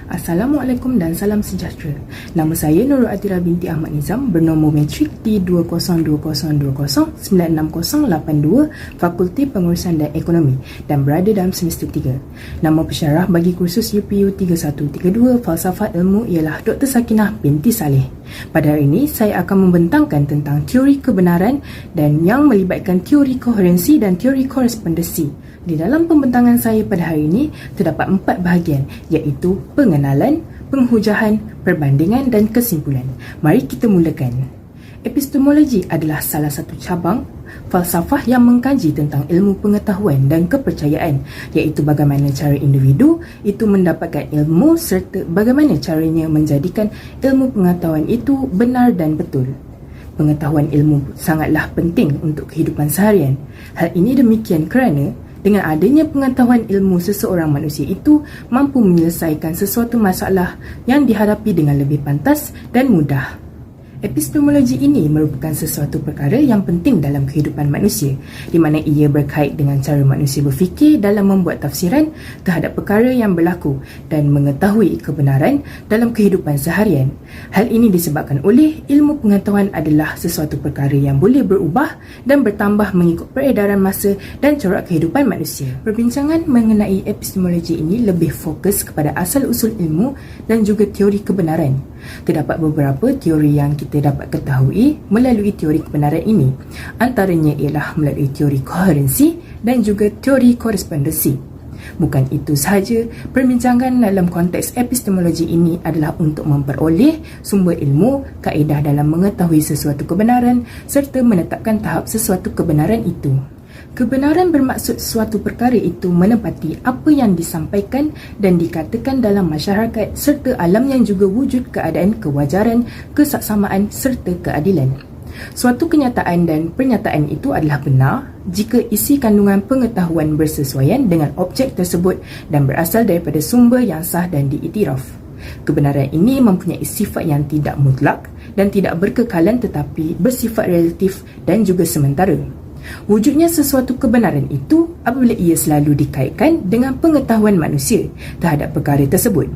Assalamualaikum dan salam sejahtera. Nama saya Nurul Atira binti Ahmad Nizam, bernombor matrik T2020096082, Fakulti Pengurusan dan Ekonomi dan berada dalam semester 3. Nama pensyarah bagi kursus UPU 3132 Falsafah Ilmu ialah Dr. Sakinah binti Saleh. Pada hari ini, saya akan membentangkan tentang teori kebenaran dan yang melibatkan teori koherensi dan teori korespondensi. Di dalam pembentangan saya pada hari ini, terdapat 4 bahagian, iaitu pengenalan, penghujahan, perbandingan dan kesimpulan. Mari kita mulakan. Epistemologi adalah salah satu cabang falsafah yang mengkaji tentang ilmu pengetahuan dan kepercayaan, iaitu bagaimana cara individu itu mendapatkan ilmu serta bagaimana caranya menjadikan ilmu pengetahuan itu benar dan betul. Pengetahuan ilmu sangatlah penting untuk kehidupan seharian. Hal ini demikian kerana dengan adanya pengetahuan ilmu, seseorang manusia itu mampu menyelesaikan sesuatu masalah yang dihadapi dengan lebih pantas dan mudah. Epistemologi ini merupakan sesuatu perkara yang penting dalam kehidupan manusia, di mana ia berkait dengan cara manusia berfikir dalam membuat tafsiran terhadap perkara yang berlaku dan mengetahui kebenaran dalam kehidupan seharian. Hal ini disebabkan oleh ilmu pengetahuan adalah sesuatu perkara yang boleh berubah dan bertambah mengikut peredaran masa dan corak kehidupan manusia. Perbincangan mengenai epistemologi ini lebih fokus kepada asal-usul ilmu dan juga teori kebenaran. Terdapat beberapa teori yang kita dapat ketahui melalui teori kebenaran ini. Antaranya ialah melalui teori koherensi dan juga teori korespondensi. Bukan itu sahaja, perbincangan dalam konteks epistemologi ini adalah untuk memperoleh sumber ilmu, kaedah dalam mengetahui sesuatu kebenaran serta menetapkan tahap sesuatu kebenaran itu. Kebenaran bermaksud suatu perkara itu menepati apa yang disampaikan dan dikatakan dalam masyarakat serta alam yang juga wujud keadaan kewajaran, kesaksamaan serta keadilan. Suatu kenyataan dan pernyataan itu adalah benar jika isi kandungan pengetahuan bersesuaian dengan objek tersebut dan berasal daripada sumber yang sah dan diiktiraf. Kebenaran ini mempunyai sifat yang tidak mutlak dan tidak berkekalan tetapi bersifat relatif dan juga sementara. Wujudnya sesuatu kebenaran itu apabila ia selalu dikaitkan dengan pengetahuan manusia terhadap perkara tersebut.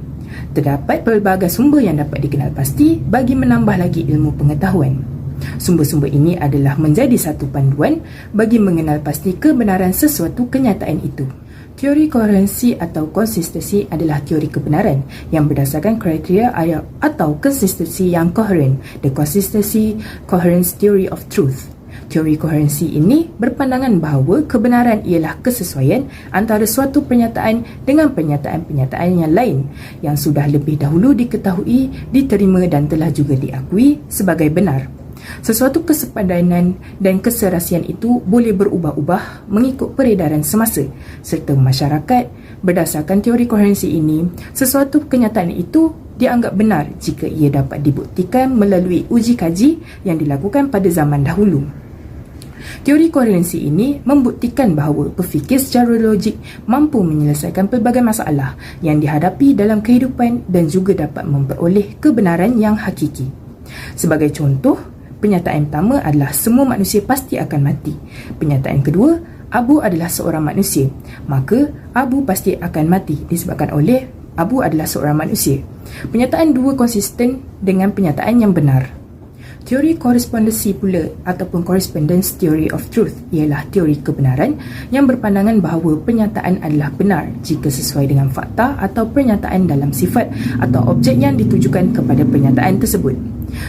Terdapat pelbagai sumber yang dapat dikenal pasti bagi menambah lagi ilmu pengetahuan. Sumber-sumber ini adalah menjadi satu panduan bagi mengenal pasti kebenaran sesuatu kenyataan itu. Teori koherensi atau konsistensi adalah teori kebenaran yang berdasarkan kriteria atau konsistensi yang koheren, the consistency coherence theory of truth. Teori koherensi ini berpandangan bahawa kebenaran ialah kesesuaian antara suatu pernyataan dengan pernyataan-pernyataan yang lain yang sudah lebih dahulu diketahui, diterima dan telah juga diakui sebagai benar. Sesuatu kesepadanan dan keserasian itu boleh berubah-ubah mengikut peredaran semasa serta masyarakat. Berdasarkan teori koherensi ini, sesuatu kenyataan itu dianggap benar jika ia dapat dibuktikan melalui uji kaji yang dilakukan pada zaman dahulu. Teori koherensi ini membuktikan bahawa berfikir secara logik mampu menyelesaikan pelbagai masalah yang dihadapi dalam kehidupan dan juga dapat memperoleh kebenaran yang hakiki. Sebagai contoh, pernyataan pertama adalah semua manusia pasti akan mati. Pernyataan kedua, Abu adalah seorang manusia, maka Abu pasti akan mati disebabkan oleh Abu adalah seorang manusia. Pernyataan dua konsisten dengan pernyataan yang benar. Teori korespondensi pula ataupun correspondence theory of truth ialah teori kebenaran yang berpandangan bahawa pernyataan adalah benar jika sesuai dengan fakta atau pernyataan dalam sifat atau objek yang ditujukan kepada pernyataan tersebut.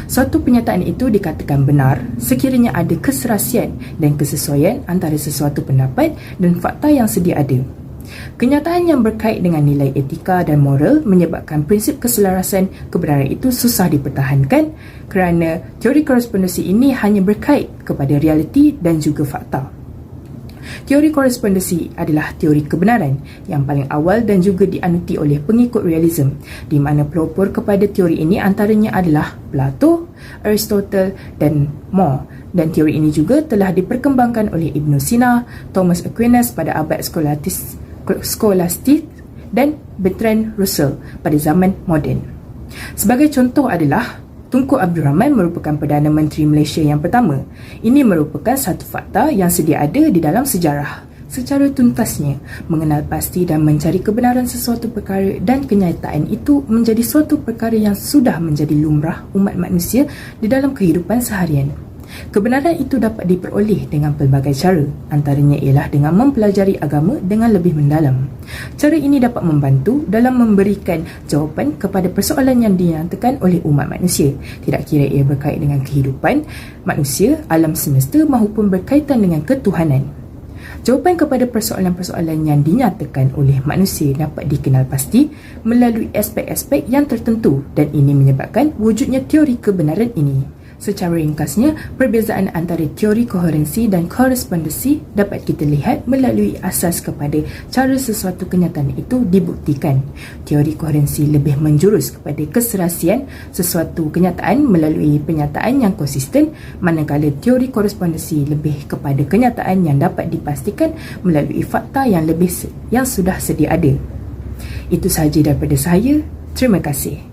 Suatu pernyataan itu dikatakan benar sekiranya ada keserasian dan kesesuaian antara sesuatu pendapat dan fakta yang sedia ada. Kenyataan yang berkait dengan nilai etika dan moral menyebabkan prinsip keselarasan kebenaran itu susah dipertahankan kerana teori korespondensi ini hanya berkait kepada realiti dan juga fakta. Teori korespondensi adalah teori kebenaran yang paling awal dan juga dianuti oleh pengikut realism, di mana pelopor kepada teori ini antaranya adalah Plato, Aristotle dan More. Dan teori ini juga telah diperkembangkan oleh Ibn Sina, Thomas Aquinas pada abad skolastik dan Bertrand Russell pada zaman moden. Sebagai contoh adalah Tunku Abdul Rahman merupakan Perdana Menteri Malaysia yang pertama. Ini merupakan satu fakta yang sedia ada di dalam sejarah. secara tuntasnya, mengenal pasti dan mencari kebenaran sesuatu perkara dan kenyataan itu menjadi suatu perkara yang sudah menjadi lumrah umat manusia di dalam kehidupan seharian. Kebenaran itu dapat diperoleh dengan pelbagai cara, antaranya ialah dengan mempelajari agama dengan lebih mendalam. Cara ini dapat membantu dalam memberikan jawapan kepada persoalan yang dinyatakan oleh umat manusia, tidak kira ia berkait dengan kehidupan manusia, alam semesta maupun berkaitan dengan ketuhanan. Jawapan kepada persoalan-persoalan yang dinyatakan oleh manusia dapat dikenal pasti melalui aspek-aspek yang tertentu dan ini menyebabkan wujudnya teori kebenaran ini. Secara ringkasnya, perbezaan antara teori koherensi dan korespondensi dapat kita lihat melalui asas kepada cara sesuatu kenyataan itu dibuktikan. Teori koherensi lebih menjurus kepada keserasian sesuatu kenyataan melalui penyataan yang konsisten, manakala teori korespondensi lebih kepada kenyataan yang dapat dipastikan melalui fakta yang sudah sedia ada. Itu sahaja daripada saya. Terima kasih.